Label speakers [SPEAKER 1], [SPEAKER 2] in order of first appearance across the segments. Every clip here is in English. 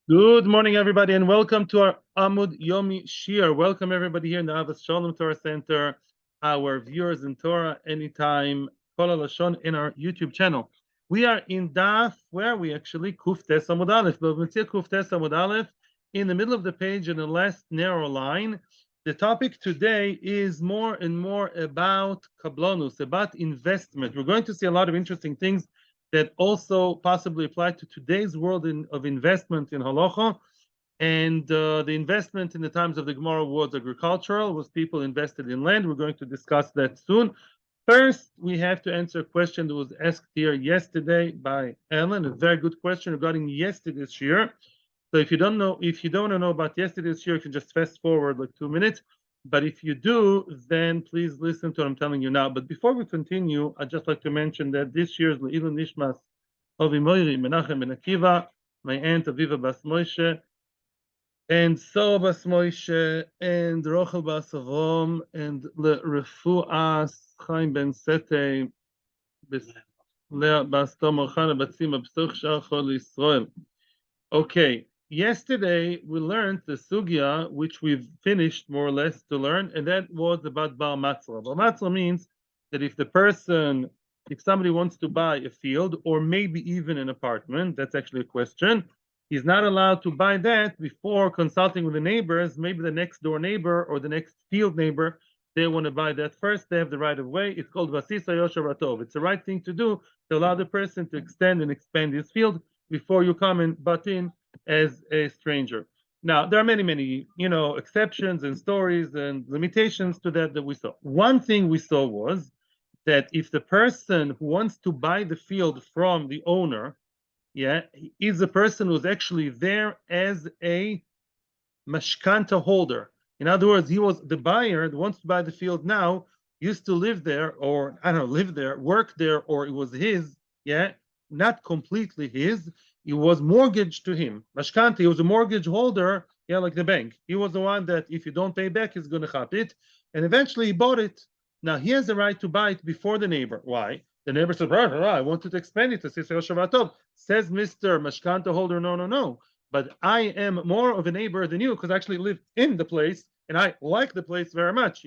[SPEAKER 1] Good morning, everybody, and welcome to our Amud Yomi Shiur. Welcome, everybody, here in the Avos Shalom Torah Center, our viewers in Torah anytime, Kol HaLashon, in our YouTube channel. We are in Daf, where we actually Kuftes Amud Aleph, but Metzia Kuftes Amud Aleph, in the middle of the page, in the last narrow line. The topic today is more and more about kablonus, about investment. We're going to see a lot of interesting things that also possibly apply to today's world of investment in halacha. And the investment in the times of the Gemara was agricultural, was people invested in land. We're going to discuss that soon. First, we have to answer a question that was asked here yesterday by Ellen, a very good question regarding yesterday's year. So if you don't want to know about yesterday's year, you can just fast forward like 2 minutes. But if you do, then please listen to what I'm telling you now. But before we continue, I'd just like to mention that this year's Le'ilu Nishmas Avi Moiri Menachem Ben Akiva, my aunt Aviva Bas Moshe, and So Bas Moshe, and Rochel Bas Avrom, and Refu'as Chaim Ben Sete, Lea Bas Tomer Chana Batzima B'such Shar Chol Yisrael. Okay, yesterday we learned the sugya, which we've finished more or less to learn, and that was about bar matzah. Bar matzah means that if somebody wants to buy a field or maybe even an apartment, that's actually a question, he's not allowed to buy that before consulting with the neighbors, maybe the next door neighbor or the next field neighbor. They want to buy that first, they have the right of way. It's called vasisa yosher ratov. It's the right thing to do to allow the person to extend and expand his field before you come and butt in as a stranger. Now, there are many, exceptions and stories and limitations to that we saw. One thing we saw was that if the person who wants to buy the field from the owner, is a person who's actually there as a mashkanta holder. In other words, he was the buyer that wants to buy the field now, used to live there, or I don't know, live there, work there, or it was his, not completely his. It was mortgaged to him. Mashkanta, he was a mortgage holder, like the bank. He was the one that if you don't pay back, he's going to chop it. And eventually he bought it. Now he has the right to buy it before the neighbor. Why? The neighbor says, I wanted to expand it to Sisra Shavatov. Says Mr. Mashkanta holder, no. But I am more of a neighbor than you because I actually live in the place and I like the place very much.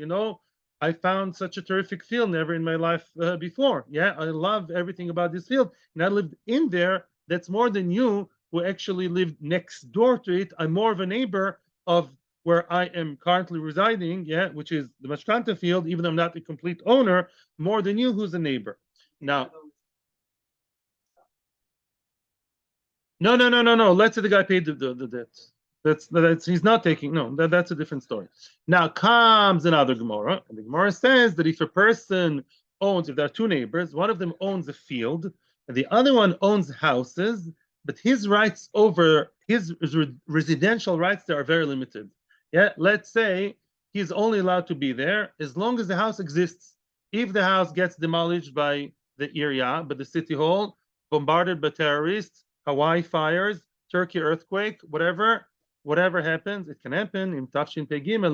[SPEAKER 1] I found such a terrific field never in my life before. I love everything about this field. And I lived in there. That's more than you who actually lived next door to it. I'm more of a neighbor of where I am currently residing, which is the Mashkanta field, even though I'm not the complete owner, more than you who's a neighbor. Now, no. Let's say the guy paid the debt. That's he's not taking. No, that's a different story. Now comes another Gemara, and the Gemara says that if a person if there are two neighbors, one of them owns a field, and the other one owns houses, but his rights over his residential rights there are very limited. Let's say he's only allowed to be there as long as the house exists. If the house gets demolished by the area, by the city hall, bombarded by terrorists, Hawaii fires, Turkey earthquake, whatever happens, it can happen. In Tafshin Pegim,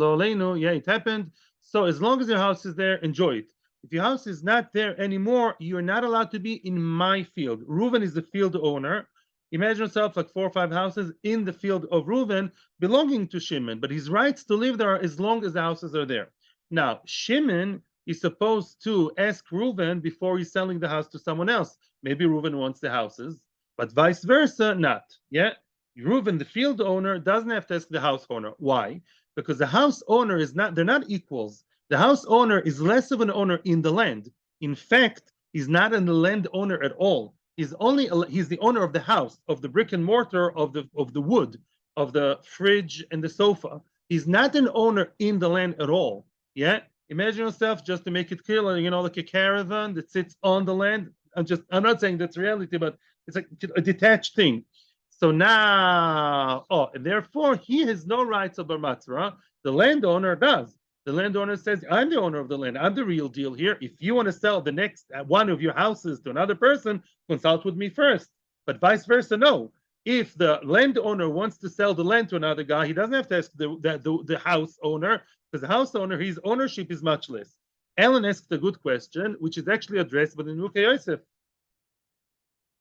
[SPEAKER 1] it happened. So as long as your house is there, enjoy it. If your house is not there anymore, you're not allowed to be in my field. Reuven is the field owner. Imagine yourself like 4 or 5 houses in the field of Reuven belonging to Shimon, but his rights to live there as long as the houses are there. Now, Shimon is supposed to ask Reuven before he's selling the house to someone else. Maybe Reuven wants the houses, but vice versa, not. Reuven, the field owner, doesn't have to ask the house owner. Why? Because the house owner they're not equals. The house owner is less of an owner in the land. In fact, he's not a land owner at all. He's the owner of the house, of the brick and mortar, of the wood, of the fridge and the sofa. He's not an owner in the land at all. Imagine yourself, just to make it clear, like a caravan that sits on the land. I'm not saying that's reality, but it's like a detached thing. So now, and therefore he has no rights of bar matzah. The landowner does. The landowner says, I'm the owner of the land. I'm the real deal here. If you want to sell the next one of your houses to another person, consult with me first. But vice versa, no. If the landowner wants to sell the land to another guy, he doesn't have to ask the house owner, because the house owner, his ownership is much less. Ellen asked a good question, which is actually addressed by the Nukei Yosef.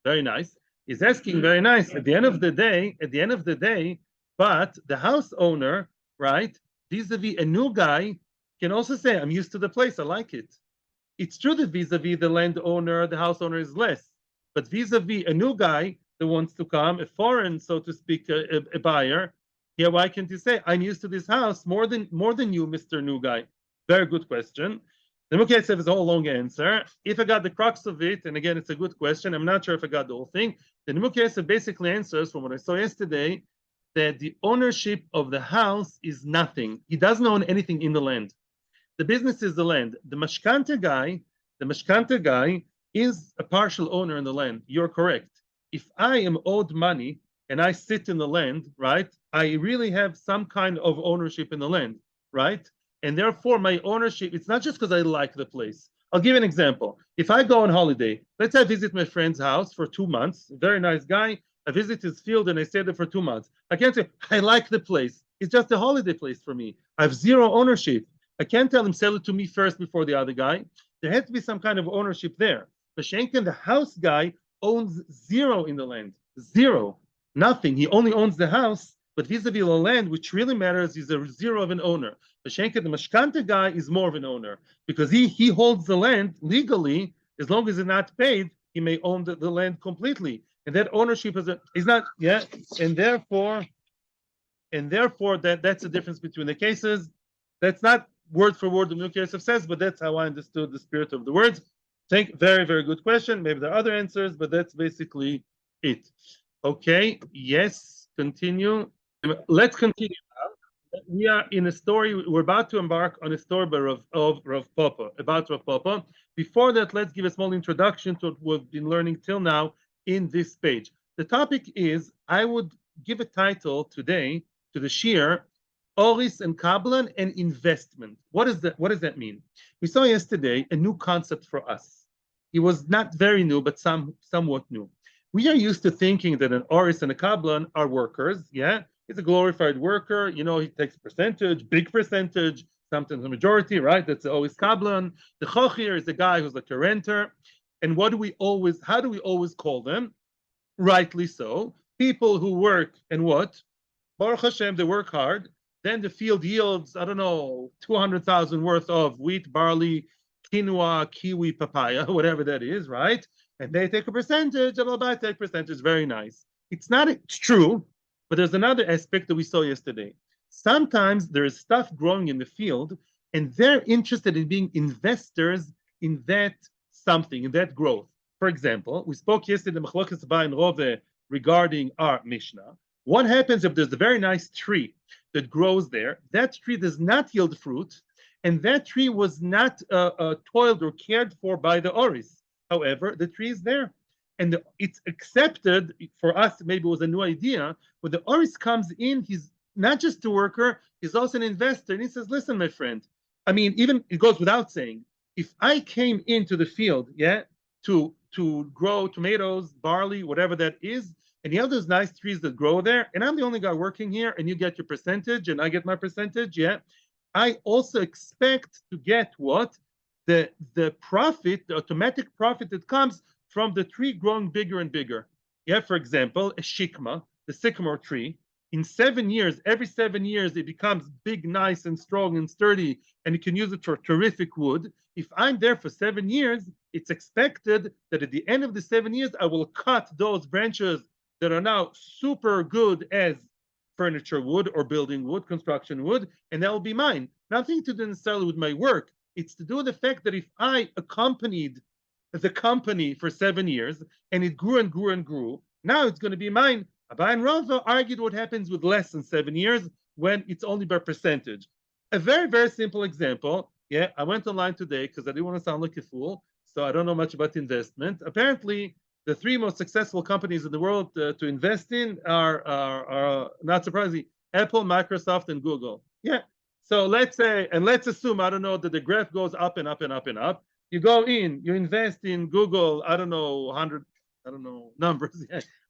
[SPEAKER 1] Very nice. He's asking very nice. At the end of the day, but the house owner, right, vis-a-vis a new guy, can also say, I'm used to the place, I like it. It's true that vis-a-vis the landowner, the house owner is less, but vis-a-vis a new guy that wants to come, a foreign, so to speak, a buyer, yeah, why can't you say, I'm used to this house more than you, Mr. New Guy? Very good question. The Muketsev is a whole long answer. If I got the crux of it, and again, it's a good question, I'm not sure if I got the whole thing. The Muketsev basically answers from what I saw yesterday that the ownership of the house is nothing. He doesn't own anything in the land. The business is the land. The mashkanta guy is a partial owner in the land. You're correct. If I am owed money and I sit in the land, right, I really have some kind of ownership in the land, right? And therefore, my ownership, it's not just because I like the place. I'll give you an example. If I go on holiday, let's say I visit my friend's house for 2 months, very nice guy. I visit his field and I stay there for 2 months. I can't say, I like the place. It's just a holiday place for me. I have zero ownership. I can't tell him sell it to me first before the other guy. There has to be some kind of ownership there. Mashenkin, the house guy, owns zero in the land. Zero. Nothing. He only owns the house, but vis-a-vis the land, which really matters, he's a zero of an owner. Mashenkin, the mashkanta guy, is more of an owner because he holds the land legally. As long as it's not paid, he may own the land completely. And that ownership is not, yeah, and therefore that's the difference between the cases. That's not word for word the Milk Yosef says, but that's how I understood the spirit of the words. Very, very good question. Maybe there are other answers, but that's basically it. Okay, yes, continue. Let's continue now. We are in a story, we're about to embark on a story of Rav Papa, about Rav Papa. Before that, let's give a small introduction to what we've been learning till now in this page. The topic is, I would give a title today to the Shiur, Oris and Kabbalah and investment. What does that mean? We saw yesterday a new concept for us. It was not very new, but somewhat new. We are used to thinking that an Oris and a Kabbalah are workers. Yeah, he's a glorified worker. You know, he takes percentage, big percentage, sometimes the majority, right? That's always Kabbalah. The Chochir is the guy who's like a renter. And how do we always call them? Rightly so. People who work and what? Baruch Hashem, they work hard. Then the field yields, I don't know, 200,000 worth of wheat, barley, quinoa, kiwi, papaya, whatever that is, right? And they take a percentage, and I'll take percentage. Very nice. It's true, but there's another aspect that we saw yesterday. Sometimes there is stuff growing in the field, and they're interested in being investors in that something, in that growth. For example, we spoke yesterday in Machlokas Ba and Rove regarding our Mishnah. What happens if there's a very nice tree that grows there? That tree does not yield fruit, and that tree was not toiled or cared for by the Oris. However, the tree is there, and it's accepted for us. Maybe it was a new idea. When the Oris comes in, he's not just a worker; he's also an investor. And he says, "Listen, my friend. I mean, even it goes without saying. If I came into the field, yeah, to grow tomatoes, barley, whatever that is." And you have those nice trees that grow there, and I'm the only guy working here, and you get your percentage, and I get my percentage, yeah. I also expect to get what? The profit, the automatic profit that comes from the tree growing bigger and bigger. Yeah, for example, a shikma, the sycamore tree, in 7 years, every 7 years, it becomes big, nice, and strong and sturdy, and you can use it for terrific wood. If I'm there for 7 years, it's expected that at the end of the 7 years, I will cut those branches that are now super good as furniture wood or building wood, construction wood, and that will be mine. Nothing to do necessarily with my work. It's to do with the fact that if I accompanied the company for 7 years and it grew and grew and grew, now it's going to be mine. Abai and Rava argued what happens with less than 7 years when it's only by percentage. A very, very simple example. Yeah, I went online today because I didn't want to sound like a fool, so I don't know much about investment. Apparently, the 3 most successful companies in the world to invest in are not surprising, Apple, Microsoft, and Google. Yeah. So let's assume, I don't know, that the graph goes up and up and up and up. You go in, you invest in Google, I don't know, numbers,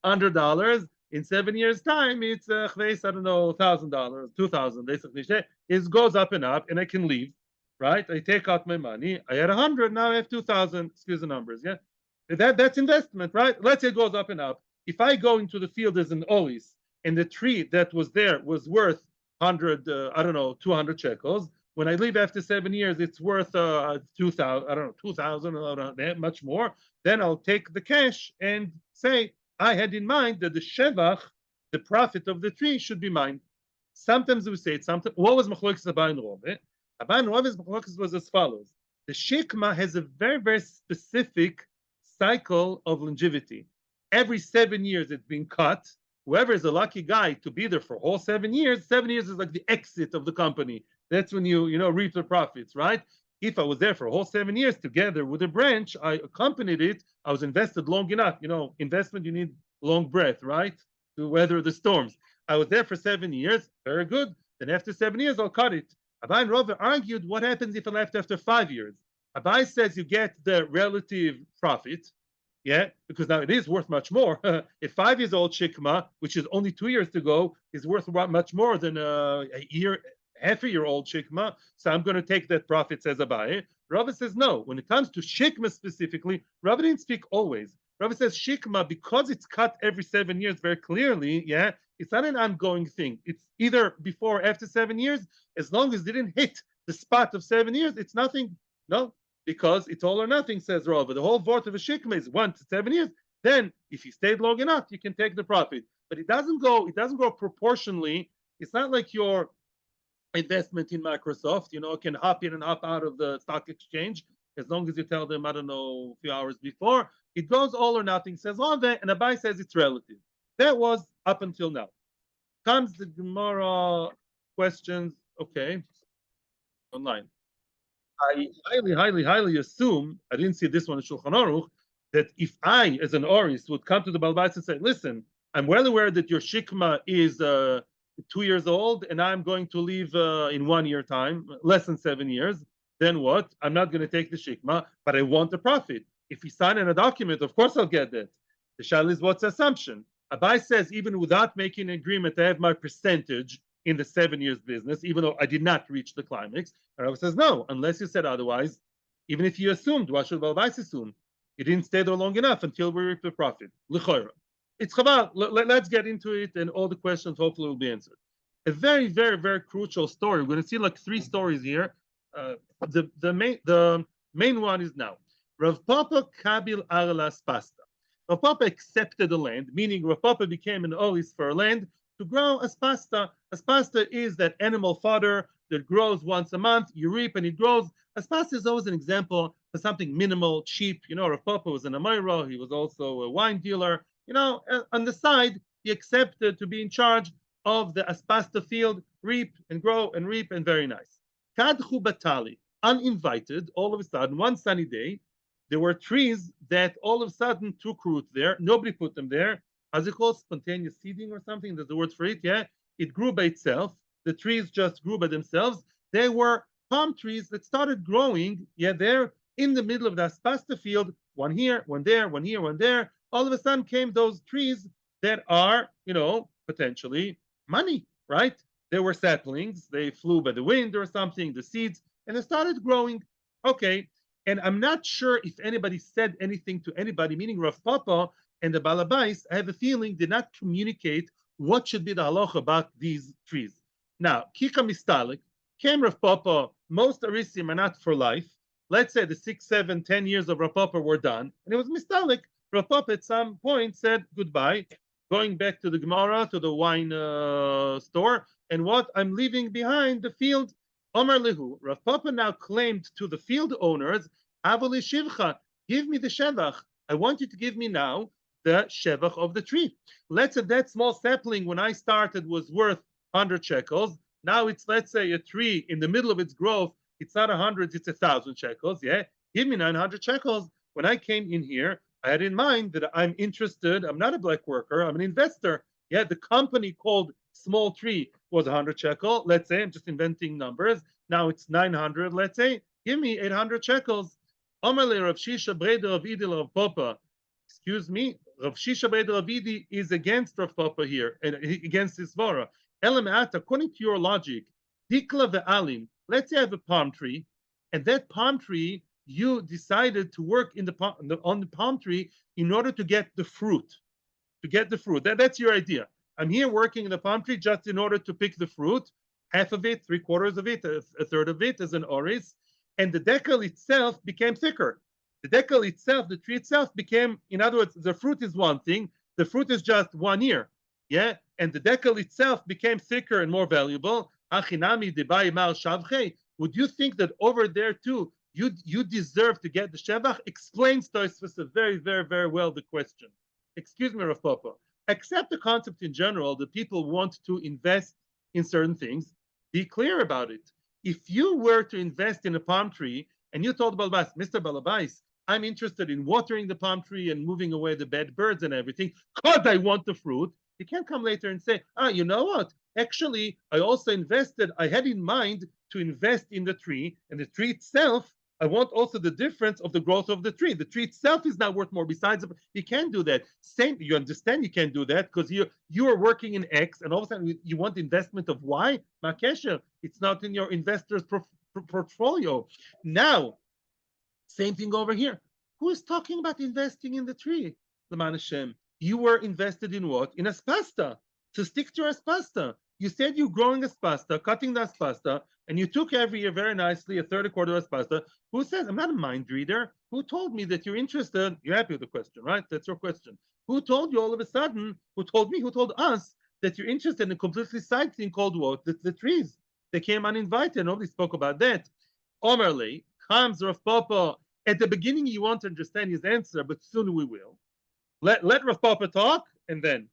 [SPEAKER 1] $100. In 7 years' time, it's I don't know, $1,000, 2,000, basically. It goes up and up, and I can leave, right? I take out my money. I had 100, now I have 2,000. Excuse the numbers, yeah. That's investment, right? Let's say it goes up and up. If I go into the field as an olis, and the tree that was there was worth 100, I don't know, 200 shekels. When I leave after 7 years, it's worth 2,000, I don't know, 2,000, that much more. Then I'll take the cash and say, I had in mind that the shevach, the profit of the tree, should be mine. Sometimes we say it, sometimes. What was Machlokes Abba and Rove? Abba and Rove's Machlokes was as follows. The shikma has a very, very specific cycle of longevity. Every 7 years it's been cut. Whoever is a lucky guy to be there for whole 7 years, 7 years is like the exit of the company. That's when you reap the profits, right? If I was there for a whole 7 years together with a branch, I accompanied it, I was invested long enough. Investment, you need long breath, right? To weather the storms. I was there for 7 years, very good. Then after 7 years, I'll cut it. Abai and Rava argued, what happens if I left after 5 years? Abai says you get the relative profit, yeah, because now it is worth much more. A 5 years old shikma, which is only 2 years to go, is worth much more than half a year old shikma. So I'm going to take that profit, says Abai. Rava says no. When it comes to shikma specifically, Rava didn't speak always. Rava says shikma, because it's cut every 7 years very clearly, yeah, it's not an ongoing thing. It's either before or after 7 years. As long as it didn't hit the spot of 7 years, it's nothing. No, because it's all or nothing, says Rava. The whole vort of a shikma is 1 to 7 years. Then, if you stayed long enough, you can take the profit. But it doesn't go proportionally. It's not like your investment in Microsoft, can hop in and hop out of the stock exchange as long as you tell them, I don't know, a few hours before. It goes all or nothing, says Rava, and Abai says it's relative. That was up until now. Comes the Gemara questions. Okay, online. I highly assume, I didn't see this one in Shulchan Aruch, that if I, as an Oris, would come to the Balbais and say, listen, I'm well aware that your Shikma is 2 years old and I'm going to leave in 1 year time, less than 7 years, then what? I'm not going to take the Shikma, but I want the profit. If you sign in a document, of course I'll get that. The Shal is what's assumption. Abai says, even without making an agreement, I have my percentage in the 7 years business, even though I did not reach the climax. And Rabbi says, no, unless you said otherwise, even if you assumed, why should Balbais assume? You didn't stay there long enough until we reap the profit. L'chora. It's chabal. Let's get into it, and all the questions hopefully will be answered. A very, very, very crucial story. We're going to see like 3 stories here. The main one is now. Rav Papa Kabil Aralas Pasta. Rav Papa accepted the land, meaning Rav Papa became an olis for land to grow aspasta. Aspasta is that animal fodder that grows once a month. You reap and it grows. Aspasta is always an example for something minimal, cheap. Rav Papa was an Amira. He was also a wine dealer. On the side, he accepted to be in charge of the aspasta field, reap and grow and reap, and very nice. Kadchu batali, uninvited, all of a sudden, one sunny day, there were trees that all of a sudden took root there. Nobody put them there. As it called spontaneous seeding or something, there's a word for it, yeah? It grew by itself. The trees just grew by themselves. They were palm trees that started growing, yeah, there in the middle of the aspasta field, one here, one there, one here, one there. All of a sudden came those trees that are, potentially money, right? They were saplings. They flew by the wind or something, the seeds, and they started growing. Okay. And I'm not sure if anybody said anything to anybody, meaning Rav Papa and the Balabais, I have a feeling, did not communicate what should be the halacha about these trees. Now, Kika Mistalik, came Rav Papa, most Arisim are not for life. Let's say the 6, 7, 10 years of Rav Papa were done, and it was Mistalik. Rav Papa at some point said goodbye, going back to the Gemara, to the wine store, and what? I'm leaving behind the field. Omar Lihu, Rav Papa now claimed to the field owners, Avali Shivcha, give me the Shevach. I want you to give me now the Shevach of the tree. Let's say that small sapling when I started was worth 100 shekels. Now it's, let's say, a tree in the middle of its growth. It's not 100, it's 1,000 shekels. Yeah, give me 900 shekels. When I came in here, I had in mind that I'm interested. I'm not a black worker. I'm an investor. Yeah, the company called Small Tree was 100 shekel. Let's say I'm just inventing numbers. Now it's 900. Let's say give me 800 shekels. Omerle Rav Shisha Breder Rav Idi Rav Papa. Excuse me, Rav Shisha Breder Rav Idi is against Rav Papa here and against his vara. Elamat, according to your logic, Dikla ve'alim. Let's say I have a palm tree, and that palm tree, you decided to work on the palm tree in order to get the fruit, to get the fruit. That's your idea. I'm here working in the palm tree just in order to pick the fruit, half of it, three quarters of it, a third of it as an oris, and the decal itself became thicker. The decal itself, the tree itself became, in other words, the fruit is one thing, the fruit is just 1 year, yeah, and the decal itself became thicker and more valuable. Achinami debai mal shavche. Would you think that over there too, you deserve to get the shevach? Explains Tosfos very, very, very well the question. Excuse me, Rav Papa. Accept the concept in general that people want to invest in certain things. Be clear about it. If you were to invest in a palm tree and you told Balabais, Mr. Balabais, I'm interested in watering the palm tree and moving away the bad birds and everything, because I want the fruit, you can't come later and say, you know what? Actually, I also invested, I had in mind to invest in the tree, and the tree itself, I want also the difference of the growth of the tree. The tree itself is not worth more. Besides, you can't do that. Same, you understand you can't do that because you are working in X, and all of a sudden you want investment of Y. Makesha, it's not in your investor's portfolio. Now, same thing over here. Who is talking about investing in the tree? L'man Hashem. You were invested in what? In aspasta. To stick to aspasta. You said you're growing aspasta, cutting the aspasta, and you took every year very nicely a third, a quarter of aspasta. Who says, I'm not a mind reader. Who told me that you're interested? You're happy with the question, right? That's your question. Who told you all of a sudden, who told me, who told us that you're interested in a completely side thing called what? The trees. They came uninvited. Nobody spoke about that. Omerly, comes Rav Papa. At the beginning, you want to understand his answer, but soon we will. Let Rav Papa talk, and then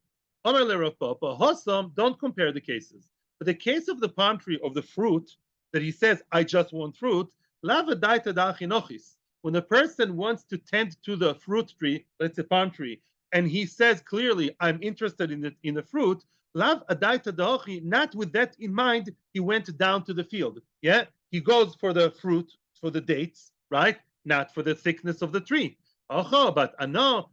[SPEAKER 1] Omerly Rav Papa, Hossam, don't compare the cases. But the case of the palm tree, of the fruit, that he says, I just want fruit, lava daita da'achinochis. When a person wants to tend to the fruit tree, let's say palm tree, and he says clearly, I'm interested in the fruit, lav adaita da'achi, not with that in mind, he went down to the field. Yeah, he goes for the fruit, for the dates, right? Not for the thickness of the tree. But ano,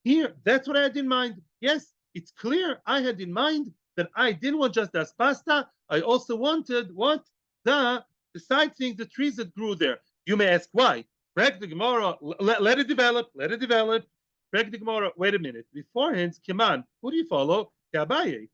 [SPEAKER 1] here, that's what I had in mind. Yes, it's clear I had in mind that I didn't want just the aspasta. I also wanted what? The side things, the trees that grew there. You may ask why. Frag the Gemara, let it develop, let it develop. Frag the Gemara, wait a minute. Beforehand, come on, who do you follow? Abaye.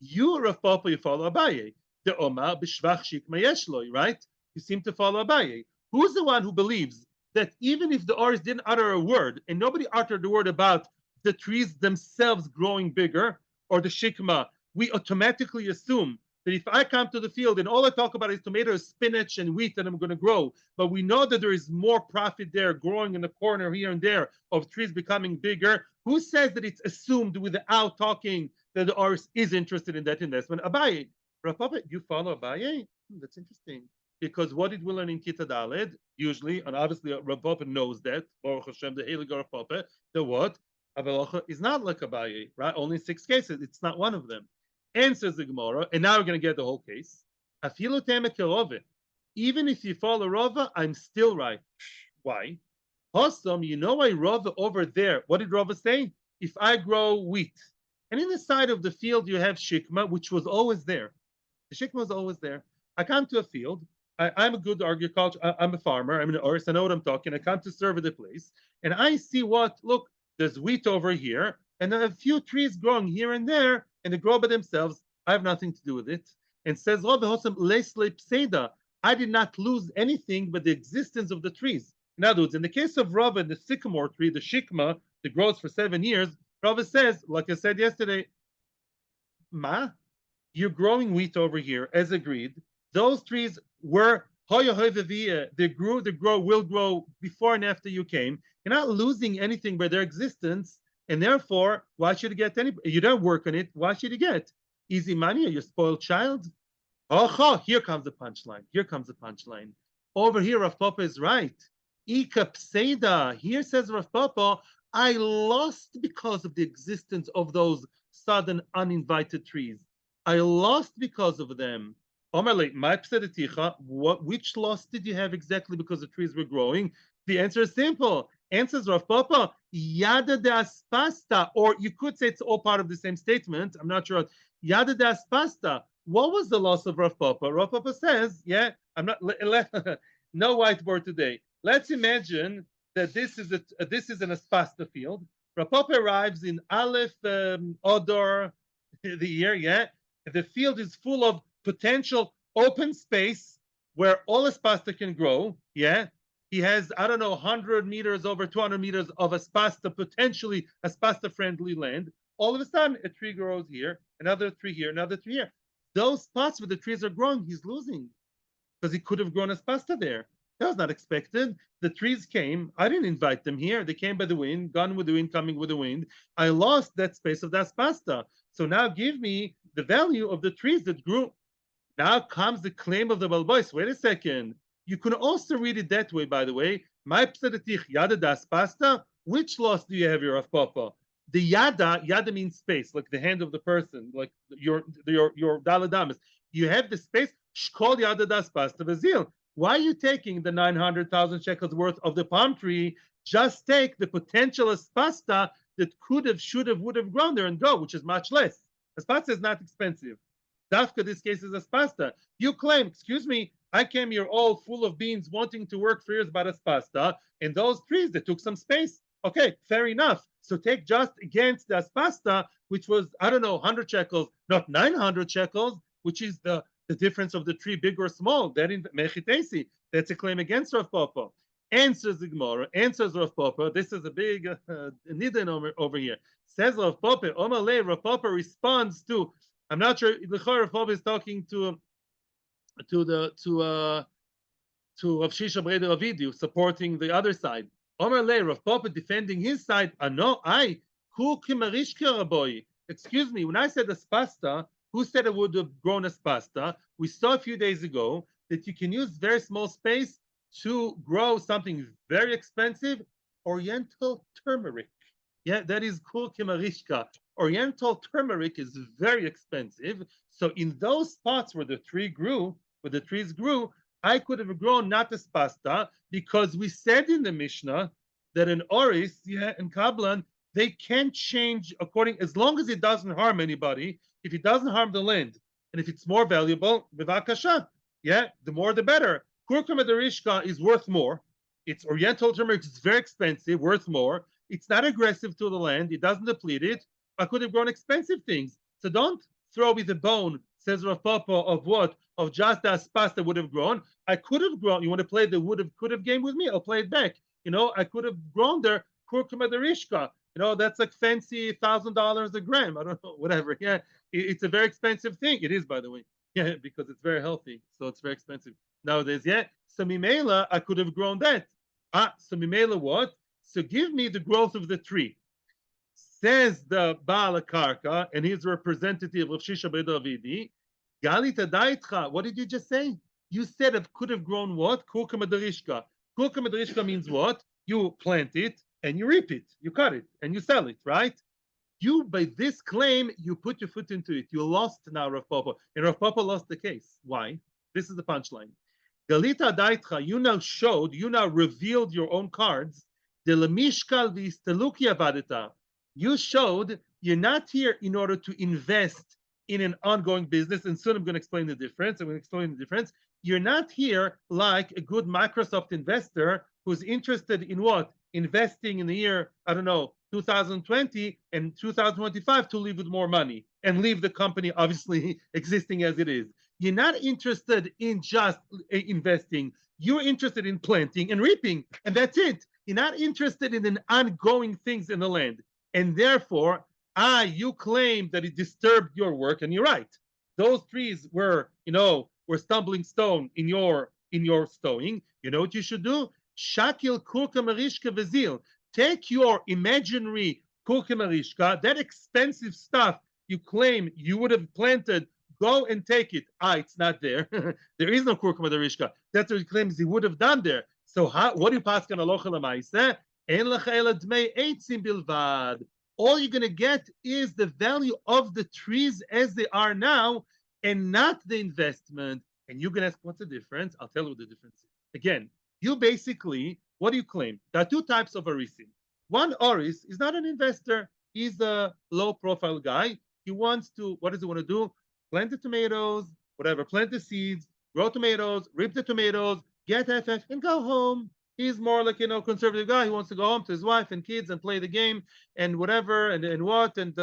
[SPEAKER 1] You, Rav Papa, you follow Abaye. The Omar, b'shvach shikma yeshloi, right? You seem to follow Abaye. Who's the one who believes that even if the Oris didn't utter a word, and nobody uttered the word about the trees themselves growing bigger, or the shikma, we automatically assume that if I come to the field and all I talk about is tomatoes, spinach, and wheat that I'm going to grow, but we know that there is more profit there growing in the corner here and there of trees becoming bigger, who says that it's assumed without talking that the Oris is interested in that investment? Abaye. Rav Papa, you follow Abaye? That's interesting. Because what did we learn in Kita Daled? Usually, and obviously Rav Papa knows that, Baruch Hashem, the Heilig Rav Papa, the what? Avalocha is not like Abaye, right? Only 6 cases. It's not one of them. Answers the Gemara, and now we're going to get the whole case. Afilu temek, even if you follow Rava, I'm still right. Why? Hossam, you know why Rava over there, what did Rava say? If I grow wheat, and in the side of the field you have shikma, which was always there. The shikma was always there. I come to a field. I'm a good agriculture. I'm a farmer. I'm an Oris. I know what I'm talking. I come to survey the place, and I see what. Look, there's wheat over here, and then a few trees growing here and there, and they grow by themselves. I have nothing to do with it. And says Rabbi Hossam Lesle Pseida, I did not lose anything but the existence of the trees. In other words, in the case of Rava and the sycamore tree, the shikma, that grows for 7 years, Rava says, like I said yesterday, Ma, you're growing wheat over here, as agreed. Those trees were they will grow before and after you came. You're not losing anything by their existence, and therefore, why should you get any? You don't work on it. Why should you get easy money? Are you a spoiled child? Oh, here comes the punchline. Here comes the punchline. Over here, Rav Papa is right. Ika pseida. Here says Rav Papa, I lost because of the existence of those sudden uninvited trees. I lost because of them. Which loss did you have exactly because the trees were growing? The answer is simple. Answers Rav Papa, yada de aspasta, or you could say it's all part of the same statement. I'm not sure. Yada de aspasta. What was the loss of Rav Papa? Rav Papa says, yeah, I'm not, no whiteboard today. Let's imagine that this is an aspasta field. Rav Papa arrives in Aleph Odor the year, yeah. The field is full of potential open space where all Aspasta can grow, yeah. He has, I don't know, 100 meters over 200 meters of Aspasta, potentially Aspasta friendly land. All of a sudden, a tree grows here, another tree here, another tree here. Those spots where the trees are growing, he's losing because he could have grown Aspasta there. That was not expected. The trees came. I didn't invite them here. They came by the wind, gone with the wind, coming with the wind. I lost that space of that pasta. So now give me the value of the trees that grew. Now comes the claim of the Balbois. Wait a second. You can also read it that way, by the way. My psadetich yada das pasta. Which loss do you have here of Papa? The yada means space, like the hand of the person, like your daladamas. You have the space. Shkol yada das pasta vazil. Why are you taking the 900,000 shekels worth of the palm tree? Just take the potential as pasta that could have, should have, would have grown there and go, which is much less. As pasta is not expensive. Dafka, this case is as pasta. You claim, excuse me, I came here all full of beans wanting to work for years about as pasta, and those trees that took some space. Okay, fair enough. So take just against the aspasta, which was, I don't know, 100 shekels, not 900 shekels, which is the difference of the tree, big or small. That in Mechitesi, that's a claim against Rav Papa. Answers the Gemara, answers Rav Papa. This is a big nidin over here. Says Rav Papa, Omalei, Rav Papa responds to, I'm not sure, Rav Papa is talking to Rav Shisha Breder Avidu, supporting the other side. Omer Le, Rav Papa defending his side. No, who kimarishka raboy? Excuse me, when I said aspasta, who said it would have grown aspasta? We saw a few days ago that you can use very small space to grow something very expensive, Oriental turmeric. Yeah, that is kul kimarishka. Oriental turmeric is very expensive. So in those spots where the trees grew, I could have grown not as pasta because we said in the Mishnah that in Oris, yeah, and Kablan, they can't change according, as long as it doesn't harm anybody, if it doesn't harm the land, and if it's more valuable, bivakasha, yeah, the more the better. Kurkuma derishka is worth more. It's Oriental turmeric, it's very expensive, worth more. It's not aggressive to the land, it doesn't deplete it. I could have grown expensive things. So don't throw me the bone, says Rav Papa, of what? Of just as pasta would have grown. I could have grown. You want to play the would have, could have game with me? I'll play it back. I could have grown there. Kurkuma derishka. That's like fancy $1,000 a gram. I don't know, whatever. Yeah, it's a very expensive thing. It is, by the way. Yeah, because it's very healthy. So it's very expensive nowadays. Yeah. So Mimela, I could have grown that. So Mimela what? So give me the growth of the tree. Says the Baal Karka and his representative of Shisha Bedavidi, Galita Daitcha, what did you just say? You said it could have grown what? Kurka Madarishka. Kurka Madarishka means what? You plant it and you reap it, you cut it and you sell it, right? You, by this claim, you put your foot into it. You lost now, Rav Papa. And Rav Papa lost the case. Why? This is the punchline. Galita Daitcha, you now revealed your own cards. De lemishkal v'istaluki avadeta. You showed you're not here in order to invest in an ongoing business, and soon I'm going to explain the difference. You're not here like a good Microsoft investor who's interested in what? Investing in the year, I don't know, 2020 and 2025 to leave with more money and leave the company obviously existing as it is. You're not interested in just investing. You're interested in planting and reaping, and that's it. You're not interested in an ongoing things in the land. And therefore, you claim that it disturbed your work, and you're right. Those trees were stumbling stone in your stowing. You know what you should do? Shakil kurka marishka vezil. Take your imaginary kurka marishka, that expensive stuff you claim you would have planted. Go and take it. It's not there. There is no kurka marishka. That's what he claims he would have done there. So what do you pass on alocha lemaisa? All you're going to get is the value of the trees as they are now and not the investment. And you're going to ask, what's the difference? I'll tell you what the difference is. Again, you basically, what do you claim? There are two types of orisim. One oris is not an investor. He's a low-profile guy. He wants to, what does he want to do? Plant the tomatoes, whatever, plant the seeds, grow tomatoes, reap the tomatoes, get FF, and go home. He's more like, conservative guy. He wants to go home to his wife and kids and play the game and whatever and what and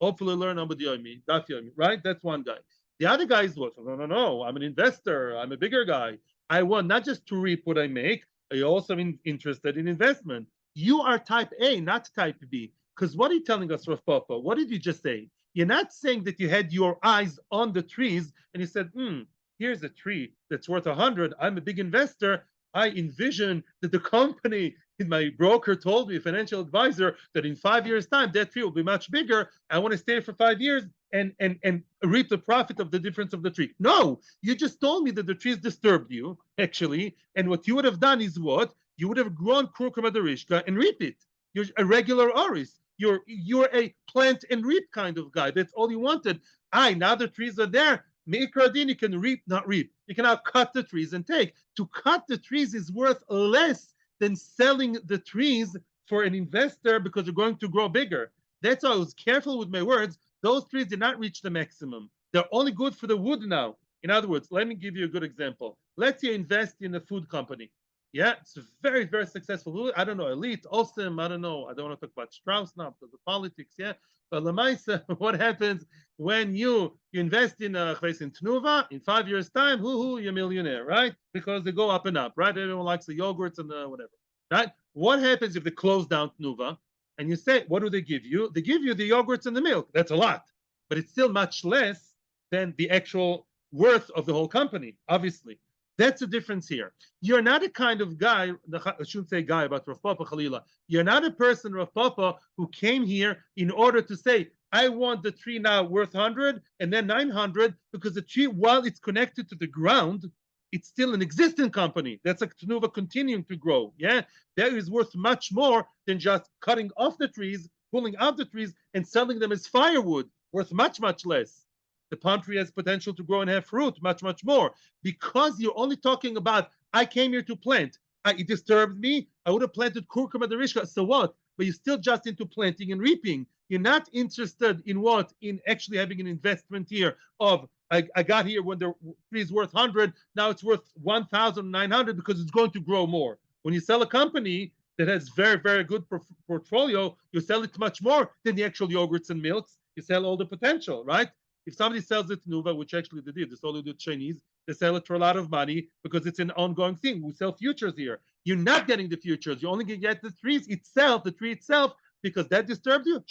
[SPEAKER 1] hopefully learn Amud Yomi, Daf Yomi, right? That's one guy. The other guy is what? No, no, no. I'm an investor. I'm a bigger guy. I want not just to reap what I make. I also am interested in investment. You are type A, not type B. Because what are you telling us, Rav Papa? What did you just say? You're not saying that you had your eyes on the trees and you said, here's a tree that's worth 100. I'm a big investor. I envision that the company, my broker told me, financial advisor, that in 5 years' time, that tree will be much bigger. I want to stay for 5 years and reap the profit of the difference of the tree. No, you just told me that the trees disturbed you, actually. And what you would have done is what? You would have grown kurkuma derishka and reap it. You're a regular oris. You're a plant and reap kind of guy. That's all you wanted. Now the trees are there. Meikradin, you can reap, not reap. You can now cut the trees and take. To cut the trees is worth less than selling the trees for an investor because they're going to grow bigger. That's why I was careful with my words. Those trees did not reach the maximum. They're only good for the wood now. In other words, let me give you a good example. Let's say you invest in a food company. Yeah, it's a very, very successful. I don't know, elite, awesome. I don't know. I don't want to talk about Strauss now because of politics. Yeah, but Lamaisa, what happens when you invest in a place in Tnuva? In 5 years' time, you're a millionaire, right? Because they go up and up, right? Everyone likes the yogurts and the whatever, right? What happens if they close down Tnuva? And you say, what do they give you? They give you the yogurts and the milk. That's a lot, but it's still much less than the actual worth of the whole company, obviously. That's the difference here. You're not a kind of guy, I shouldn't say guy, but Rav Papa Khalila. You're not a person, Rav Papa, who came here in order to say, I want the tree now worth 100 and then 900, because the tree, while it's connected to the ground, it's still an existing company. That's a Tnuva continuing to grow. Yeah, that is worth much more than just cutting off the trees, pulling out the trees, and selling them as firewood, worth much, much less. The palm tree has potential to grow and have fruit, much, much more. Because you're only talking about, I came here to plant. It disturbed me. I would have planted kurkuma derishka. So what? But you're still just into planting and reaping. You're not interested in what? In actually having an investment here of, I got here when the tree is worth 100. Now it's worth 1,900 because it's going to grow more. When you sell a company that has very, very good portfolio, you sell it much more than the actual yogurts and milks. You sell all the potential, right? If somebody sells it to Nuva, which actually they did, they sold it to Chinese, they sell it for a lot of money because it's an ongoing thing. We sell futures here. You're not getting the futures. You only get the trees itself, the tree itself, because that disturbs you.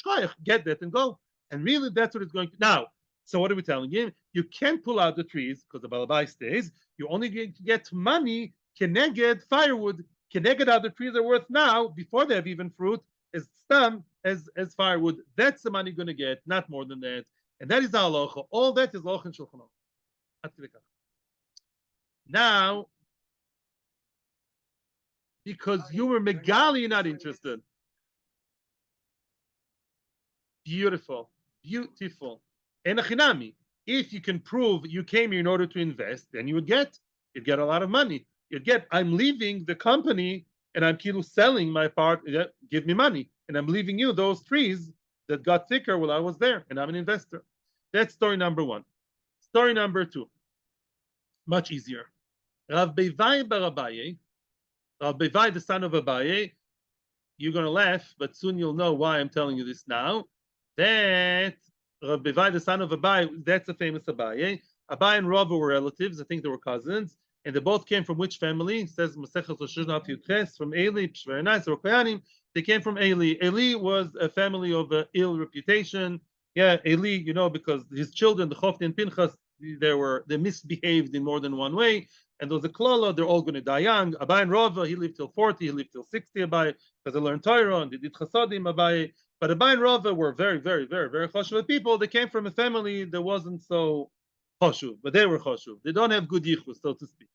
[SPEAKER 1] Get that and go. And really, that's what it's going to. Now, so what are we telling you? You can't pull out the trees because the balabai stays. You only get money, keneged firewood, keneged how the trees are worth now, before they have even fruit, as stem, as firewood. That's the money you're going to get, not more than that. And that is our halacha. All that is halacha in Shulchan Aruch. Now, because you were megali, not interested. Beautiful, beautiful. And achinami. If you can prove you came here in order to invest, then you'd get a lot of money. You'd get, I'm leaving the company and I'm selling my part. Give me money, and I'm leaving you those trees that got thicker while I was there, and I'm an investor. That's story number one. Story number two, much easier. Rav Bevai bar Abaye, Rav Bevai, the son of Abaye, you're going to laugh, but soon you'll know why I'm telling you this now. That Rav Bevai, the son of Abaye, that's a famous Abaye. Abaye and Rava were relatives. I think they were cousins. And they both came from which family? It says from Eli, Pshveranais, or Koyanim. They came from Eli. Eli was a family of ill reputation. Yeah, Eli, because his children, the Chofni and Pinchas, they misbehaved in more than one way. And there was a klala, they're all going to die young. Abai and Rava, he lived till 40, he lived till 60, Abai, because they learned Torah, and they did chasadim, Abai. But Abai and Rava were very, very, very, very choshuv people. They came from a family that wasn't so choshuv, but they were choshuv. They don't have good yichus, so to speak.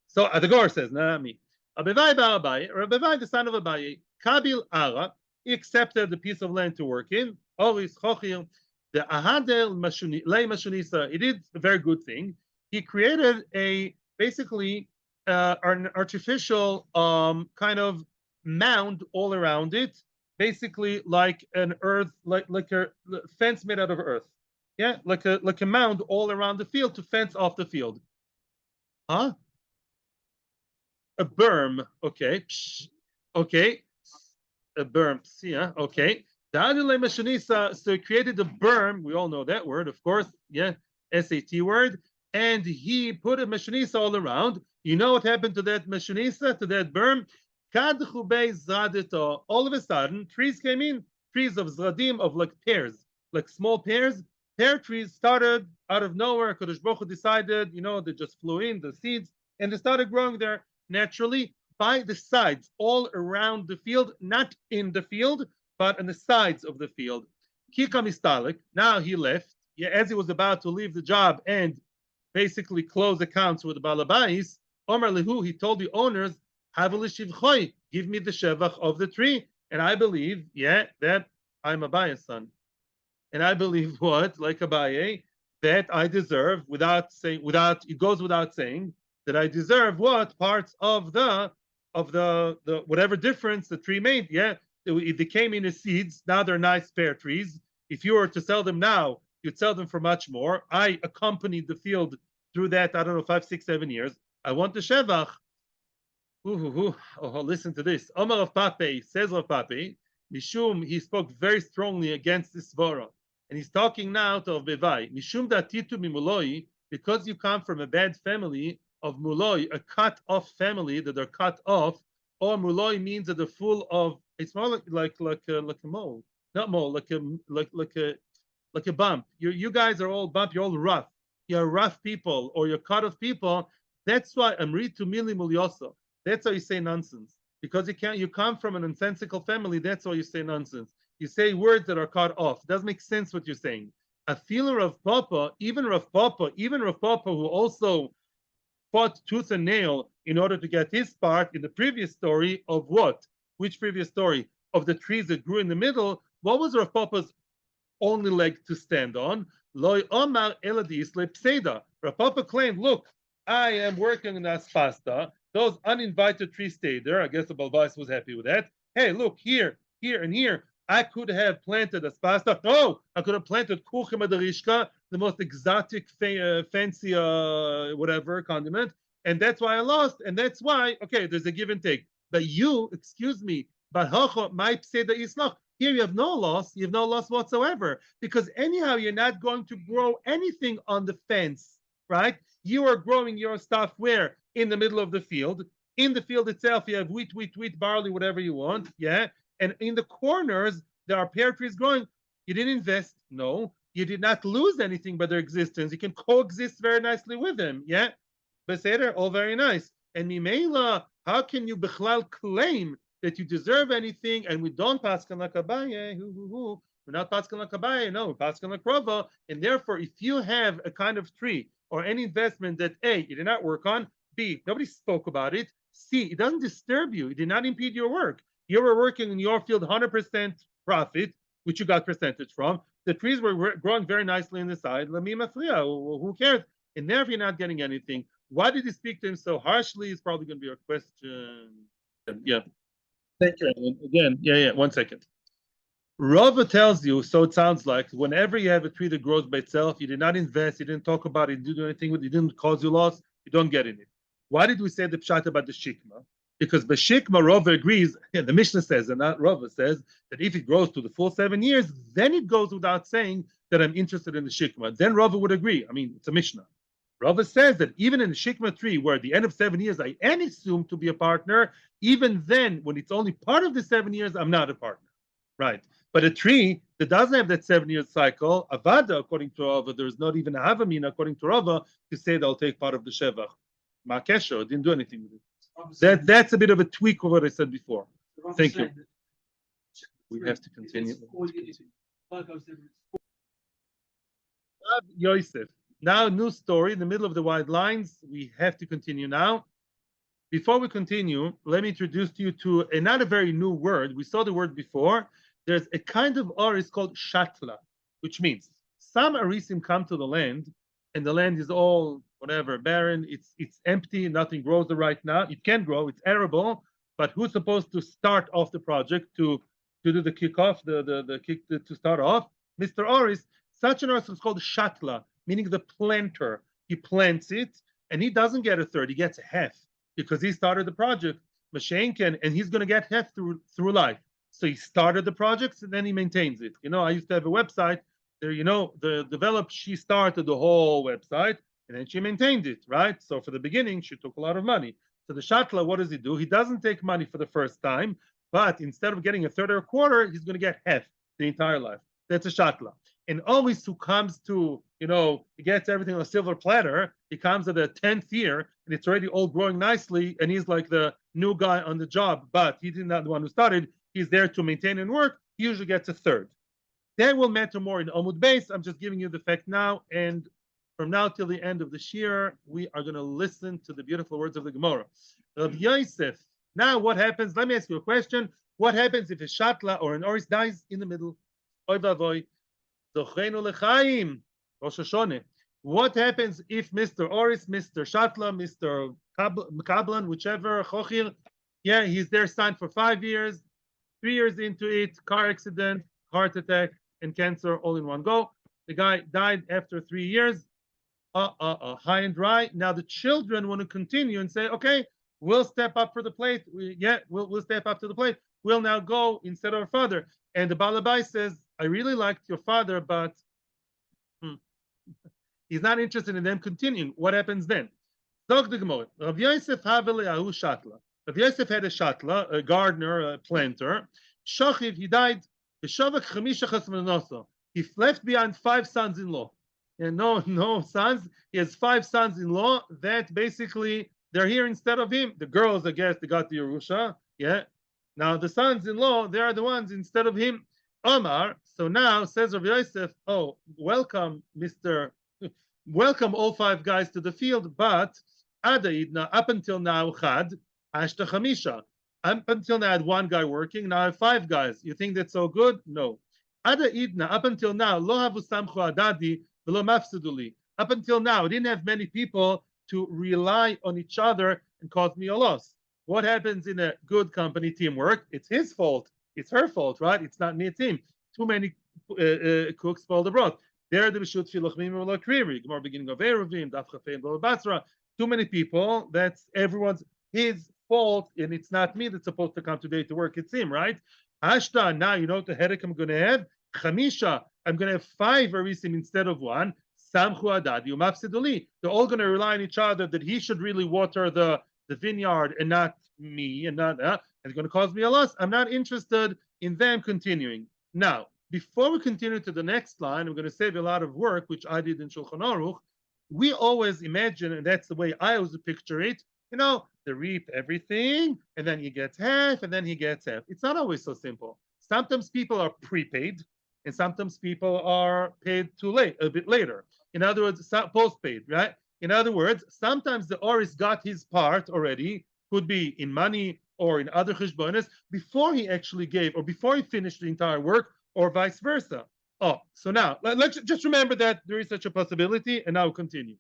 [SPEAKER 1] So the Gemara says, not me. Abevai bar Abai, or Abevai, the son of Abai, Kabil Ara, he accepted the piece of land to work in. Oris Chochil, the Ahadel Lei Mashunisa, he did a very good thing. He created basically an artificial kind of mound all around it, basically like an earth, like a fence made out of earth. Yeah, like a mound all around the field to fence off the field. Huh? a berm. Okay, okay, a berm. Yeah, okay. So he created a berm. We all know that word, of course. Yeah, SAT word. And he put a meshunisa all around. You know what happened to that meshunisa, to that berm? All of a sudden, trees came in, trees of zradim, of like pears, like small pears. Pear trees started out of nowhere. Kodesh Baruch Hu decided, they just flew in, the seeds, and they started growing there naturally by the sides, all around the field, not in the field, but on the sides of the field. Kika Mistalik, now he left. Yeah, as he was about to leave the job and basically close accounts with the Balabais, Omar Lehu, he told the owners, give me the shevach of the tree. And I believe, that I'm Abaye's son. And I believe what, like Abaye, that I deserve, it goes without saying, that I deserve what parts of the whatever difference the tree made. Yeah, they came in as seeds. Now they're nice pear trees. If you were to sell them now, you'd sell them for much more. I accompanied the field through that, I don't know, 5, 6, 7 years. I want the shevach. Oh, listen to this. Omar of Pape says of Pape, Mishum, he spoke very strongly against this svara. And he's talking now to Bevai. Mishum datitu mimuloi, because you come from a bad family of muloi, a cut off family that are cut off, or muloi means that they're full of, it's more like a mole, not mole, like a bump. You guys are all bump, you're all rough. You're rough people, or you're cut off people. That's why Amri to Mili Mulyoso. That's how you say nonsense. Because you come from an nonsensical family, that's why you say nonsense. You say words that are cut off. It doesn't make sense what you're saying. A feeler of Papa, even Rav Papa, who also fought tooth and nail in order to get his part in the previous story of what? Which previous story? Of the trees that grew in the middle. What was Rav Papa's only leg to stand on? Loy Omar Eladis Lepseda. Rav Papa claimed, look, I am working in Aspasta. Those uninvited trees stayed there. I guess the Balbais was happy with that. Hey, look, here, and here. I could have planted Aspasta. No, I could have planted Kuchem Adarishka, the most exotic, fancy, whatever condiment. And that's why I lost. And that's why, okay, there's a give and take. But you, excuse me, but my pseda islach. Here you have no loss. You have no loss whatsoever. Because anyhow, you're not going to grow anything on the fence, right? You are growing your stuff where? In the middle of the field. In the field itself, you have wheat, barley, whatever you want. Yeah. And in the corners, there are pear trees growing. You didn't invest. No. You did not lose anything by their existence. You can coexist very nicely with them. Yeah. Beseder, all very nice. And Mimela, how can you bechlal claim that you deserve anything and we don't paskan lakabaye? We're not paskan lakabaye. No, we're paskan lakrova. And therefore, if you have a kind of tree or any investment that A, you did not work on, B, nobody spoke about it, C, it doesn't disturb you, it did not impede your work. You were working in your field 100% profit, which you got percentage from. The trees were growing very nicely in the side. Who cares? And therefore, you're not getting anything. Why did he speak to him so harshly? Is probably going to be our question. Yeah. Thank you. Again, yeah. 1 second. Rava tells you, so it sounds like, whenever you have a tree that grows by itself, you did not invest, you didn't talk about it, you didn't do anything with it, it didn't cause you loss, you don't get in it. Why did we say the pshat about the shikma? Because by shikma, Rava agrees, the Mishnah says, and not Rava says, that if it grows to the full 7 years, then it goes without saying that I'm interested in the shikma. Then Rava would agree. I mean, it's a Mishnah. Rava says that even in the shikma tree, where at the end of 7 years I am assumed to be a partner, even then, when it's only part of the 7 years, I'm not a partner. Right. But a tree that doesn't have that 7 year cycle, avada, according to Rava, there's not even a havamina, according to Rava, to say they'll take part of the shevach. Ma'kesho didn't do anything with it. That's a bit of a tweak of what I said before. Thank you. We have to continue. Yosef. Now, new story in the middle of the wide lines. We have to continue now. Before we continue, let me introduce you to not a very new word. We saw the word before. There's a kind of oris called shatla, which means some arisim come to the land, and the land is all whatever barren. It's empty. Nothing grows there right now. It can grow. It's arable. But who's supposed to start off the project to do the kickoff, the kick to start off? Mr. Oris. Such an oris is called shatla, meaning the planter. He plants it, and he doesn't get a third. He gets a half. because he started the project, Mashenken, and he's going to get heft through life. So he started the projects and then he maintains it. I used to have a website there, the developer, she started the whole website and then she maintained it, right? So for the beginning, she took a lot of money. So the shatla, what does he do? He doesn't take money for the first time, but instead of getting a third or a quarter, he's going to get half the entire life. That's a shatla. And always who comes to, he gets everything on a silver platter, he comes at the 10th year and it's already all growing nicely and he's like the new guy on the job, but he's not the one who started. He's there to maintain and work. He usually gets a third. That will matter more in Amud base. I'm just giving you the fact now. And from now till the end of the Shiur, we are going to listen to the beautiful words of the Gemara. Rabbi Yosef. Now, what happens? Let me ask you a question. What happens if a shatla or an oris dies in the middle? Oy vavoy. Zochenu lechaim. Rosh Hashanah. What happens if Mr. Oris, Mr. Shatla, Mr. Kablan, whichever, Chochir, he's there signed for 5 years, 3 years into it, car accident, heart attack, and cancer all in one go. The guy died after 3 years, high and dry. Now the children want to continue and say, okay, we'll step up for the plate. We'll step up to the plate. We'll now go instead of our father. And the Balabai says, I really liked your father, but he's not interested in them continuing. What happens then? Rav Yosef Shatla. Rav Yosef had a shatla, a gardener, a planter. Shachiv, he died. He left behind 5 sons-in-law. And no sons. He has 5 sons-in-law that basically they're here instead of him. The girls, I guess, they got the Yerusha. Yeah. Now the sons-in-law, they are the ones instead of him. Omar. So now says Rav Yosef, oh, welcome, welcome all 5 guys to the field, but Adaidna, up until now, Chad, Ashta Chamisha. Up until now, I had 1 guy working. Now I have 5 guys. You think that's so good? No. Adaidna, up until now, Lo havu samchu adadi v'lo mafsiduli. Up until now, I didn't have many people to rely on each other and cause me a loss. What happens in a good company teamwork? It's his fault. It's her fault, right? It's not me, it's him. Too many cooks spoil the broth. There, the b'shut filachmim v'lo kriri. Gemara beginning of Eruvin, Daf Chafei v'lo Basra. Too many people. That's everyone's his fault, and it's not me that's supposed to come today to work. It's him, right? Ashta. Now you know what the headache I'm going to have. Chamisha. I'm going to have 5 arisim instead of 1. Samchu adadi umafsiduli. They're all going to rely on each other that he should really water the vineyard and not me, and not it's going to cause me a loss. I'm not interested in them continuing. Now, before we continue to the next line, I'm going to save a lot of work, which I did in Shulchan Aruch. We always imagine, and that's the way I always picture it, they reap everything, and then he gets half, and then he gets half. It's not always so simple. Sometimes people are prepaid, and sometimes people are paid too late, a bit later. In other words, postpaid, right? In other words, sometimes the Oris got his part already, could be in money or in other cheshbonos, before he actually gave, or before he finished the entire work, or vice versa. Oh, so now, let's just remember that there is such a possibility, and now we'll continue.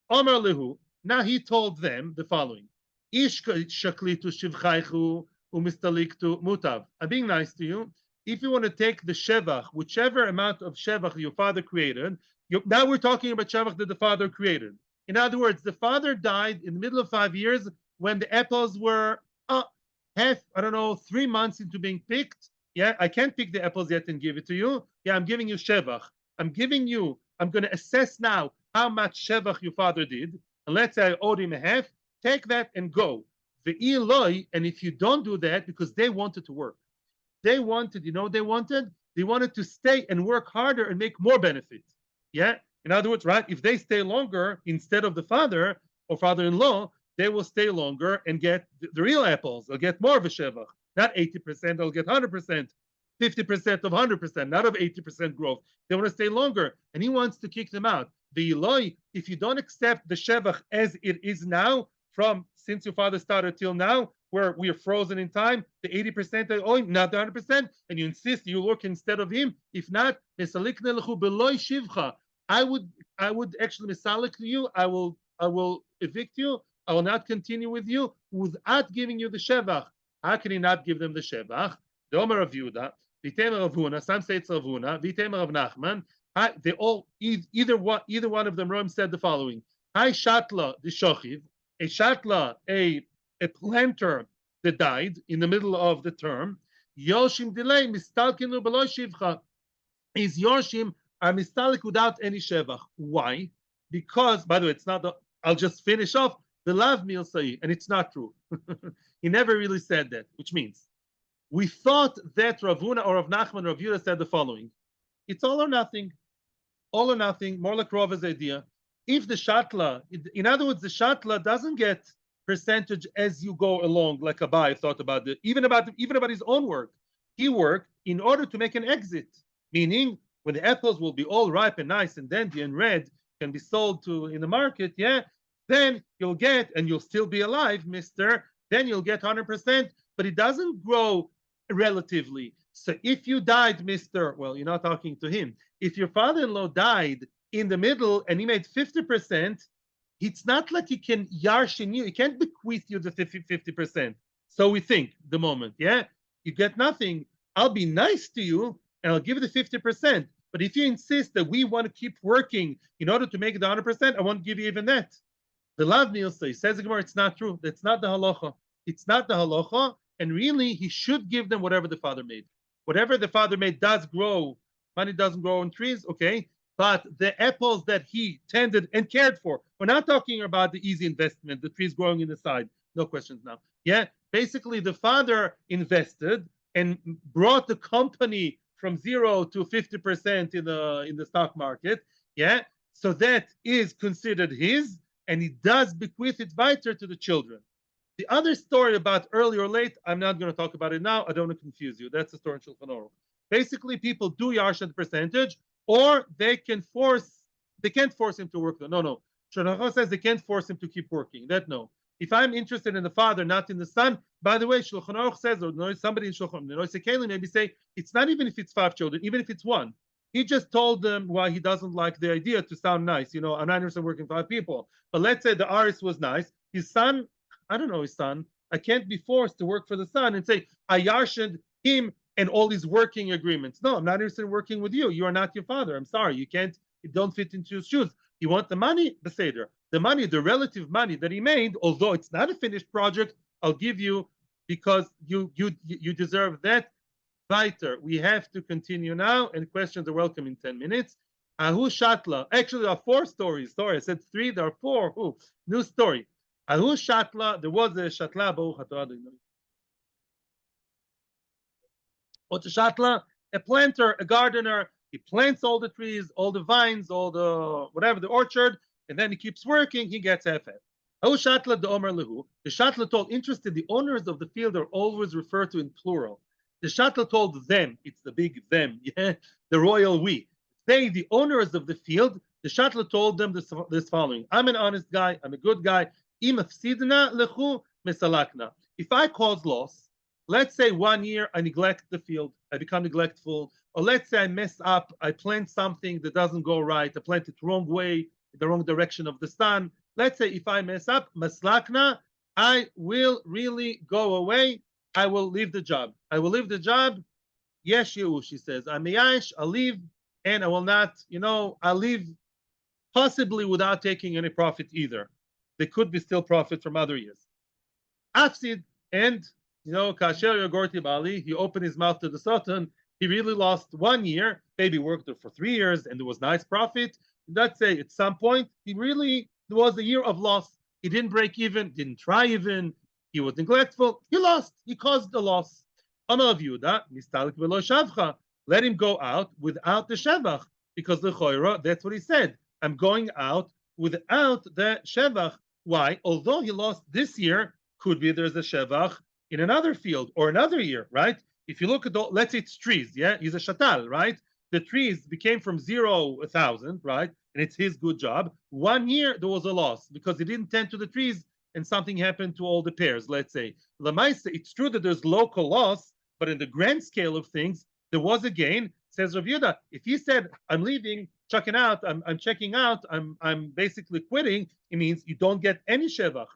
[SPEAKER 1] Omer lehu, now he told them the following. Ish shaklitu shivchaychu umistaliktu mutav. I'm being nice to you. If you want to take the shevach, whichever amount of shevach your father created, now we're talking about shevach that the father created. In other words, the father died in the middle of 5 years when the apples were 3 months into being picked. Yeah, I can't pick the apples yet and give it to you. Yeah, I'm giving you shevach. I'm going to assess now how much shevach your father did. And let's say I owed him a half. Take that and go. And if you don't do that, because they wanted to work. They wanted, they wanted to stay and work harder and make more benefits. Yeah. In other words, right, if they stay longer instead of the father or father-in-law, they will stay longer and get the real apples. They'll get more of a shevach. Not 80%, they'll get 100%, 50% of 100%, not of 80% growth. They want to stay longer, and he wants to kick them out. The Eloi, if you don't accept the shevach as it is now, from since your father started till now, where we are frozen in time, the 80% they owe him, not the 100%, and you insist you work instead of him. If not, I would actually misalik to you. I will evict you. I will not continue with you without giving you the shevach. How can he not give them the shevach? The Omer of Yehuda, V'temer of Huna, some say it's of Huna, V'temer of Nachman. They all either one of them. Rome said the following: Hi shatla the shochiv, a shatla, a a planter that died in the middle of the term, Yoshim delay mistalkinu below shivcha. His Yoshim are mistalik without any shevach. Why? Because, by the way, it's not the, I'll just finish off the lav mil say, and it's not true. He never really said that, which means we thought that Ravuna or Rav Nachman or Rav Yehuda said the following: it's all or nothing, more like Rava's idea. If the shatla, in other words, the shatla doesn't get percentage as you go along, like Abai thought about it, even about his own work. He worked in order to make an exit, meaning when the apples will be all ripe and nice and dandy and red, can be sold to in the market, yeah, then you'll get, and you'll still be alive, mister, then you'll get 100%, but it doesn't grow relatively. So if you died, mister, well, you're not talking to him. If your father-in-law died in the middle and he made 50%, it's not like he can yarshin you. He can't bequeath you the 50%. So we think the moment, yeah, you get nothing. I'll be nice to you and I'll give you the 50%. But if you insist that we want to keep working in order to make it 100%, I won't give you even that. The Lav Nil says the Gemara, it's not true. That's not the halacha. It's not the halacha. And really, he should give them whatever the father made. Whatever the father made does grow. Money doesn't grow on trees, okay? But the apples that he tended and cared for, we're not talking about the easy investment, the trees growing in the side. No questions now. Yeah, basically the father invested and brought the company from 0 to 50% in the stock market. Yeah, so that is considered his, and he does bequeath it weiter to the children. The other story about early or late, I'm not going to talk about it now. I don't want to confuse you. That's the story in Shulchan Aruch. Basically, people do yarshan percentage, or they can't force him to work. No. Shulchan Aruch says they can't force him to keep working. That no. If I'm interested in the father, not in the son, by the way, Shulchan Aruch says, or somebody in Shulchan Aruch maybe say, it's not even if it's 5 children, even if it's 1. He just told them why he doesn't like the idea to sound nice. You know, I'm not interested in working 5 people. But let's say the Aris was nice. His son, I don't know his son. I can't be forced to work for the son and say, I yarshed him and all these working agreements. No, I'm not interested in working with you. You are not your father. I'm sorry. You don't fit into his shoes. You want the money? Beseder. The money, the relative money that he made, although it's not a finished project, I'll give you because you deserve that. Weiter. We have to continue now, and questions are welcome in 10 minutes. Ahu Shatla. Actually, there are 4 stories. Sorry, I said 3. There are 4. Ooh, new story. Ahu Shatla. There was a Shatla. What's a Shatla? A planter, a gardener. He plants all the trees, all the vines, all the whatever, the orchard, and then he keeps working. He gets FF. Ahu Shatla the Omer Lehu. The Shatla told, interested, the owners of the field are always referred to in plural. The Shatla told them, it's the big them, yeah, the royal we. They, the owners of the field, the Shatla told them this following: I'm an honest guy, I'm a good guy. If I cause loss, let's say 1 year I neglect the field, I become neglectful, or let's say I mess up, I plant something that doesn't go right, I plant it wrong way, the wrong direction of the sun. Let's say if I mess up, maslakna, I will really go away. I will leave the job. I will leave the job. Yes, you, she says. I'm Yash, I'll leave, and I will not, I'll leave possibly without taking any profit either. There could be still profit from other years. Afsid, and, Kasher Yogorti Bali, he opened his mouth to the Sultan. He really lost 1 year, maybe worked there for 3 years, and there was nice profit. Let's say at some point, there was a year of loss. He didn't break even, didn't try even. He was neglectful. He lost. He caused the loss. Amar Yehuda, mistalik v'lo shavcha. Let him go out without the shevach, because the choira, that's what he said. I'm going out without the shevach. Why? Although he lost this year, could be there's a shevach in another field or another year, right? If you look at let's say it's trees, yeah, he's a shatal, right? The trees became from 0 1,000, right? And it's his good job. 1 year there was a loss because he didn't tend to the trees, and something happened to all the pairs, let's say. Lamaisa, it's true that there's local loss, but in the grand scale of things, there was a gain. Says Rav Yehuda, if he said, I'm leaving, checking out, I'm checking out, I'm basically quitting, it means you don't get any shevach.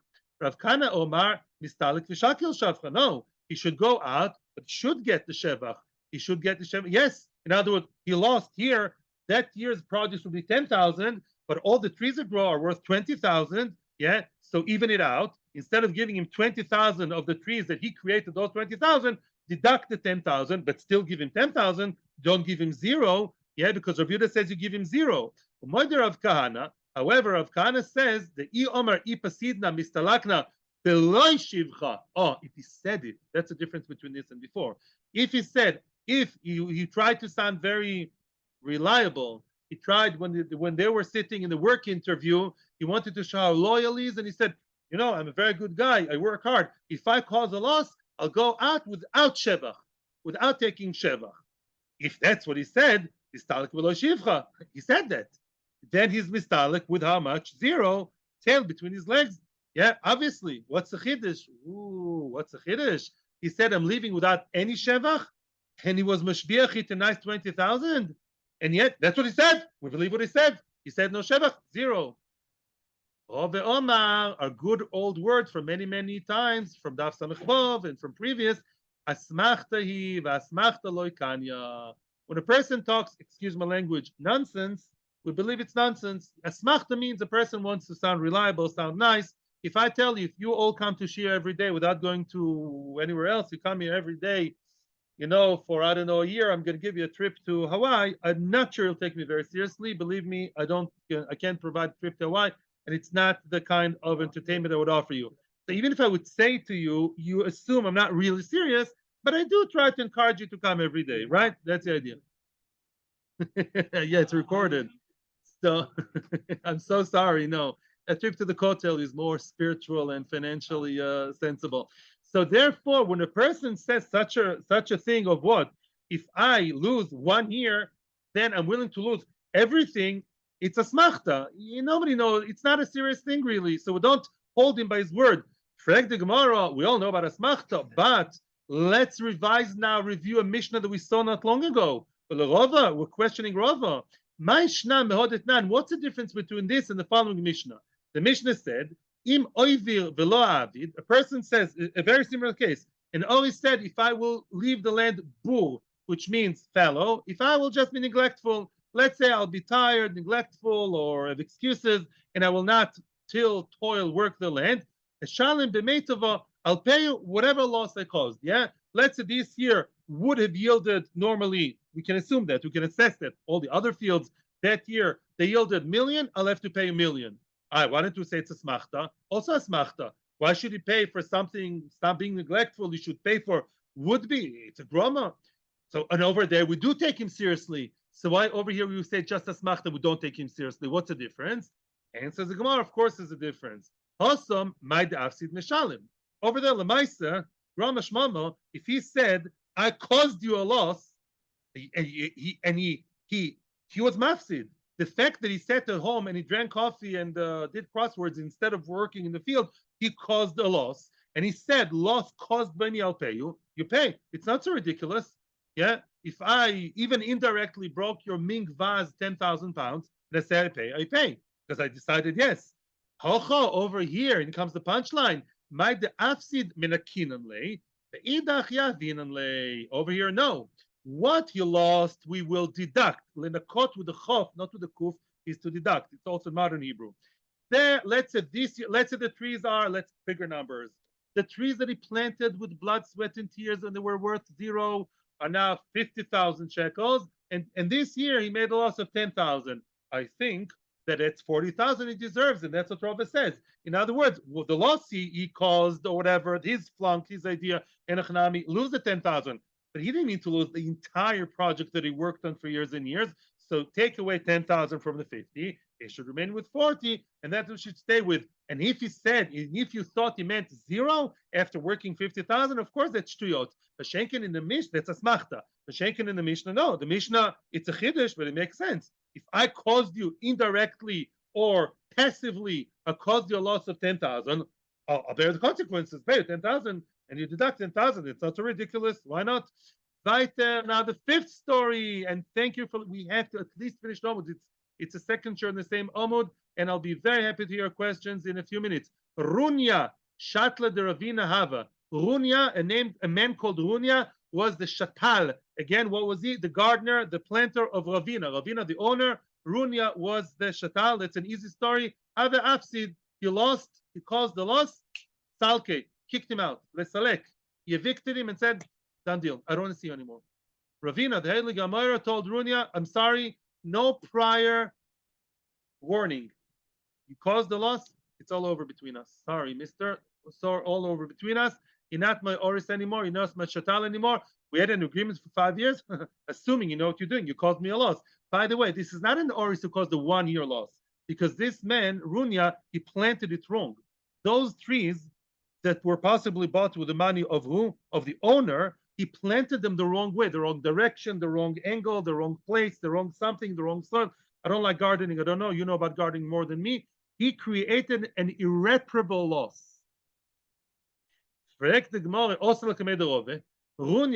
[SPEAKER 1] Rav Kana Omar, mistalik v'shakil shavcha. No, he should go out, but should get the shevach. He should get the shevach. Yes, in other words, he lost here. That year's produce will be 10,000, but all the trees that grow are worth 20,000. Yeah, so even it out. instead of giving him 20,000 of the trees that he created, those 20,000, deduct the 10,000, but still give him 10,000. Don't give him zero, yeah, because Rav Yehuda says you give him zero. Rav Kahana, however, Rav Kahana says the I Omar I Pasidna Mistalakna Beloy Shivcha. Oh, if he said it, that's the difference between this and before. If he said, if he tried to sound very reliable, he tried when they were sitting in the work interview, he wanted to show how loyal he is, and he said, you know, I'm a very good guy. I work hard. If I cause a loss, I'll go out without shevach, without taking shevach. If that's what he said, mistalik v'lo shivcha. He said that. Then he's mistalik with how much? Zero, tail between his legs. Yeah, obviously. What's the chiddush? Ooh, what's the chiddush? He said, I'm leaving without any shevach, and he was mashbiach it a nice 20,000. And yet, that's what he said. We believe what he said. He said no shevach, zero. Ove Omar, a good old word from many, many times, from Daf Samech Vav and from previous, asmachta hi v'asmachta lo kanya. When a person talks, excuse my language, nonsense, we believe it's nonsense. Asmachta means a person wants to sound reliable, sound nice. If I tell you, if you all come to Shiur every day without going to anywhere else, you come here every day, you know, for, I don't know, a year, I'm going to give you a trip to Hawaii. I'm not sure you'll take me very seriously. Believe me, I can't provide a trip to Hawaii, and it's not the kind of entertainment I would offer you. So even if I would say to you, you assume I'm not really serious, but I do try to encourage you to come every day, right? That's the idea. Yeah, it's recorded. So I'm so sorry. No, a trip to the Kotel is more spiritual and financially sensible. So therefore, when a person says such a thing of what, if I lose 1 year, then I'm willing to lose everything. It's a smachta. Nobody knows. It's not a serious thing, really. So we don't hold him by his word. Frag the Gemara, we all know about a smachta, but let's review a Mishnah that we saw not long ago. Rava, we're questioning Rava. What's the difference between this and the following Mishnah? The Mishnah said, Im oivir velo avid, a person says, a very similar case, and always said, if I will leave the land bur, which means fallow, if I will just be neglectful, let's say I'll be tired, neglectful, or have excuses, and I will not toil, work the land. Shalim b'meitava, I'll pay you whatever loss I caused. Yeah, let's say this year would have yielded normally. We can assume that, we can assess that all the other fields that year they yielded million. I'll have to pay $1 million. Why don't you say it's a smachta? Also a smachta. Why should he pay for something? Stop being neglectful. He should pay for would be. It's a groma. So, and over there we do take him seriously. So why over here we say just a smachta, we don't take him seriously? What's the difference? Answers the Gemara, of course there's a difference. Hosam my da'afsid meshalim. Over there, Lemaisa, Rama Shmama, if he said, I caused you a loss, and he was mafsid. The fact that he sat at home and he drank coffee and did crosswords instead of working in the field, he caused a loss. And he said, loss caused by me, I'll pay you. You pay. It's not so ridiculous. Yeah. If I even indirectly broke your mink vase 10,000 pounds, and I say I pay. Because I decided yes. Hocho, over here, and comes the punchline. My de afsid minakinanle, ve'idach yavinanle. Over here, no. What you lost, we will deduct. Lenakot with the chof, not with the kuf, is to deduct. It's also modern Hebrew. There, let's say the trees are, bigger numbers. The trees that he planted with blood, sweat, and tears, and they were worth zero, are now 50,000 shekels. And this year he made a loss of 10,000. I think that it's 40,000 he deserves, and that's what Rava says. In other words, the loss he caused or whatever, his flunk, his idea, Enochnami, lose the 10,000. But he didn't mean to lose the entire project that he worked on for years and years. So take away 10,000 from the 50, it should remain with 40, and that's what should stay with. And if he said, if you thought he meant zero after working 50,000, of course that's shtuyot. Vashenkin in the Mishnah, that's a smachta. Vashenkin in the Mishnah, no. The Mishnah, it's a chiddush, but it makes sense. If I caused you indirectly or passively, I caused you a loss of 10,000, I'll bear the consequences. Pay 10,000, and you deduct 10,000. It's not so ridiculous. Why not? Weiter. Now the fifth story, and thank you for. We have to at least finish Amud. It's a second show in the same Amud, and I'll be very happy to hear questions in a few minutes. Runya Shatla de Ravina Hava. Runya, a man called Runya, was the shatal. Again, what was he? The gardener, the planter of Ravina. Ravina, the owner. Runya was the shatal. That's an easy story. Hava Afsid, he lost, he caused the loss. Salke, kicked him out. Lesalek, he evicted him and said, done deal. I don't want to see you anymore. Ravina, the Heilige Amora, told Runia, I'm sorry, no prior warning. You caused the loss, it's all over between us. Sorry, mister. So all over between us. You're not my Oris anymore. You're not my Shatal anymore. We had an agreement for 5 years, assuming you know what you're doing. You caused me a loss. By the way, this is not an Oris who caused a 1 year loss, because this man, Runya, he planted it wrong. Those trees that were possibly bought with the money of who? Of the owner, he planted them the wrong way, the wrong direction, the wrong angle, the wrong place, the wrong something, the wrong soil. I don't like gardening. I don't know. You know about gardening more than me. He created an irreparable loss. Runya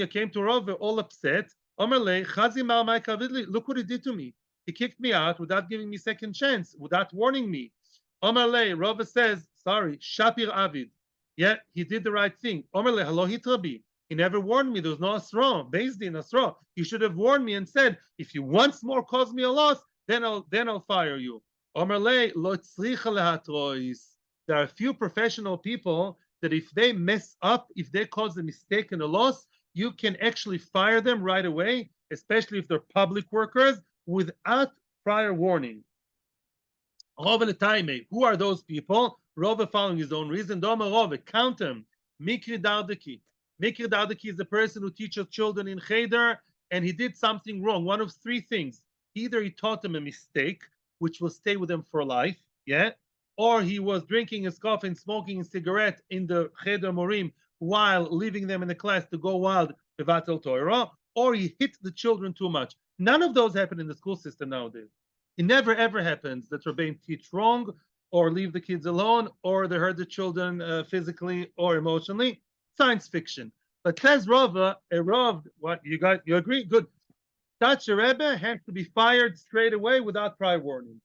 [SPEAKER 1] came to Rove all upset. Look what he did to me. He kicked me out without giving me second chance, without warning me. Rove says, sorry, Shapir Avid. Yeah, he did the right thing. He never warned me. There was no Asra, BSD Asra. He should have warned me and said, if you once more cause me a loss, then I'll fire you. There are a few professional people that if they mess up, if they cause a mistake and a loss, you can actually fire them right away, especially if they're public workers, without prior warning. Who are those people? Rove following his own reason. Count them. Mikri Dardaki. Mikri Dardaki is the person who teaches children in Cheder, and he did something wrong. One of three things. Either he taught them a mistake, which will stay with them for life, yeah, or he was drinking his coffee and smoking a cigarette in the Cheder Morim while leaving them in the class to go wild, Bevatel Torah, or he hit the children too much. None of those happen in the school system nowadays. It never ever happens that Rabbein teach wrong, or leave the kids alone, or they hurt the children physically or emotionally. Science fiction. But says Rava, what you got? You agree? Good. Such a Rebbe has to be fired straight away without prior warning.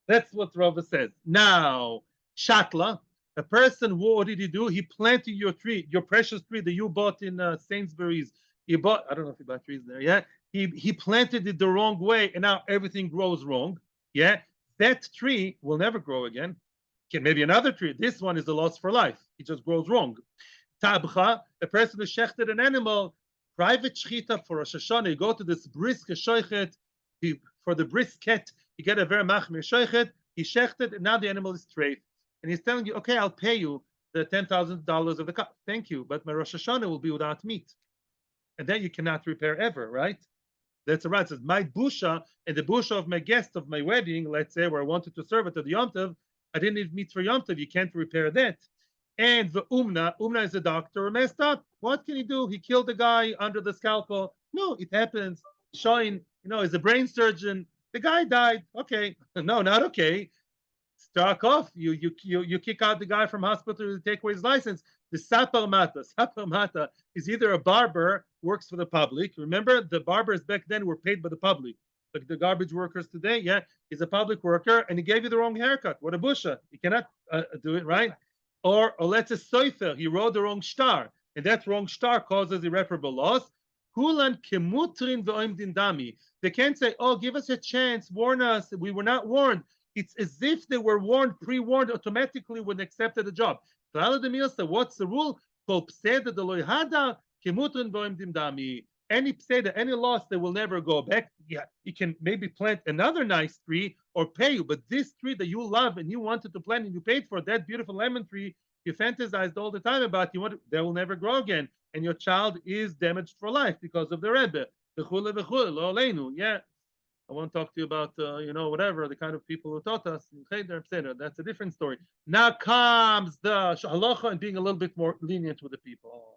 [SPEAKER 1] That's what Rava says. Now, Shatla, a person, what did he do? He planted your tree, your precious tree that you bought in Sainsbury's. He bought, I don't know if he bought trees there, yeah? He planted it the wrong way, and now everything grows wrong, yeah? That tree will never grow again. Okay, maybe another tree. This one is a loss for life. It just grows wrong. Tabcha, a person who shechted an animal, private shechita for Rosh Hashanah, you go to this brisk shoichet, for the brisket, you get a very machmir shoichet, he shechted, and now the animal is straight. And he's telling you, okay, I'll pay you the $10,000 of the cut. Thank you, but my Rosh Hashanah will be without meat. And then you cannot repair ever, right? That's right. It says, my busha and the busha of my guest of my wedding, let's say, where I wanted to serve it to the Yom Tov, I didn't need meat for Yom Tov. You can't repair that. And the Umna is a doctor, messed up. What can he do? He killed the guy under the scalpel. No, it happens. Showing, is a brain surgeon. The guy died. Okay. No, not okay. Struck off. You kick out the guy from hospital to take away his license. The Sapar Mata is either a barber, works for the public. Remember, the barbers back then were paid by the public. Like the garbage workers today, yeah, he's a public worker, and he gave you the wrong haircut. What a busha. You cannot do it, right? Or let's say soifer, he wrote the wrong star, and that wrong star causes irreparable loss. Kulan kemutrin v'oimdin dami. They can't say, oh, give us a chance, warn us. We were not warned. It's as if they were warned, pre-warned automatically when they accepted the job. What's the rule? Any pseda, any loss, they will never go back. Yeah, you can maybe plant another nice tree or pay you, but this tree that you love and you wanted to plant and you paid for, that beautiful lemon tree you fantasized all the time about, they will never grow again, and your child is damaged for life because of the Rebbe. Yeah, I want to talk to you about, whatever, the kind of people who taught us. That's a different story. Now comes the halacha and being a little bit more lenient with the people.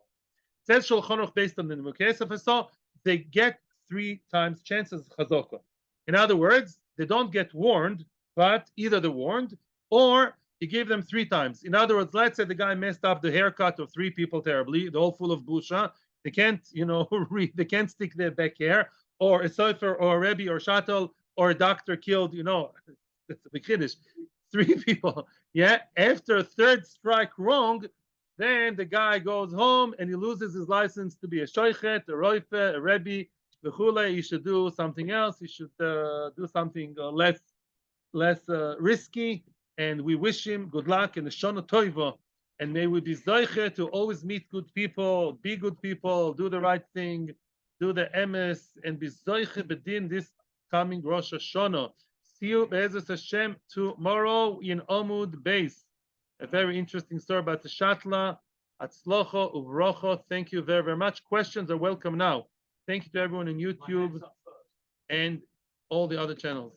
[SPEAKER 1] It says Shulchan Aruch based on the Nimukei Sefeso, they get 3 times chances chazaka. In other words, they don't get warned, but either they're warned or you give them 3 times. In other words, let's say the guy messed up the haircut of 3 people terribly, they're all full of busha. They can't, they can't stick their back hair. Or a sofer, or a rebbe, or shuttle, or a doctor killed, that's a big finish. 3 people. Yeah. After a 3rd strike wrong, then the guy goes home and he loses his license to be a shoichet, a roife, a rebbe, v'chule. He should do something else. He should do something less risky. And we wish him good luck in the Shana Toiva. And may we be zoiche to always meet good people, be good people, do the right thing, do the emes, and be zoiche bedin this coming Rosh Hashanah. See you, Be'ezus Hashem, tomorrow in Amud Beis. A very interesting story about the Shatla, Atzlocho, Uvrocho. Thank you very, very much. Questions are welcome now. Thank you to everyone on YouTube and all the other channels.